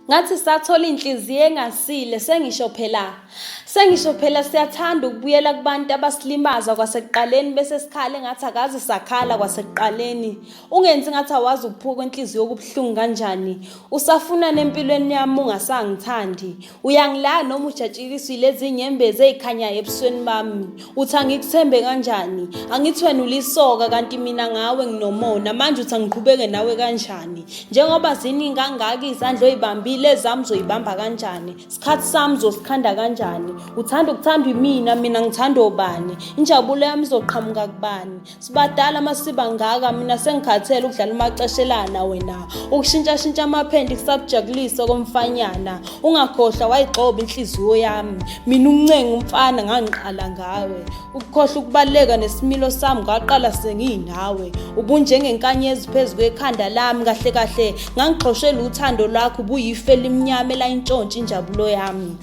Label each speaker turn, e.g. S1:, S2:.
S1: Ngathi sathola inhliziyo engasile sengisho phela siyathanda ukubuyela kubantu abasilimaza kwasekuqaleni bese sikhala engathi akazi sakhala kwasekuqaleni. Ungenzi ngathi awazi ukuphuka kwenhliziyo okubuhlungu kanjani. Usafuna nempilweni yami ungasangithandi. Uyangilaya noma ujatshiliswe lezi nyembezi ezikhanyayo ebusweni bami. Uthi angikuthembe kanjani? Angithi wena ulisoka kanti mina ngawe nginomona. Manje uthi angiqhubeke nawe kanjani? Njengoba ziningi kangaka izandla oyibambile ezami zoyibamba kanjani? Isikhathi sami zosikhanda kanjani? Uthanda ukuthandwa imina, mina ngithanda obani? Injabulo yami izoqhamuka kubani? Sibadala masiba ngaka, mina sengikhathele ukudlala umaceshelana wena. Ukushintshashintsha amaphendi kusakujabulisa komfanyana. Ungakhohlwa wayigxoba inhliziyo yami. Mina umncenga umfana ngangiqala ngawe. Ukukhohlwa ukubaleka nesimilo sami ngaqala senginawe. Ubunjengenkanyezi phezulu kwekhanda lami kahle kahle ngangixoshela uthando lwakho ubuyife limnyama la intshontshe injabulo yami.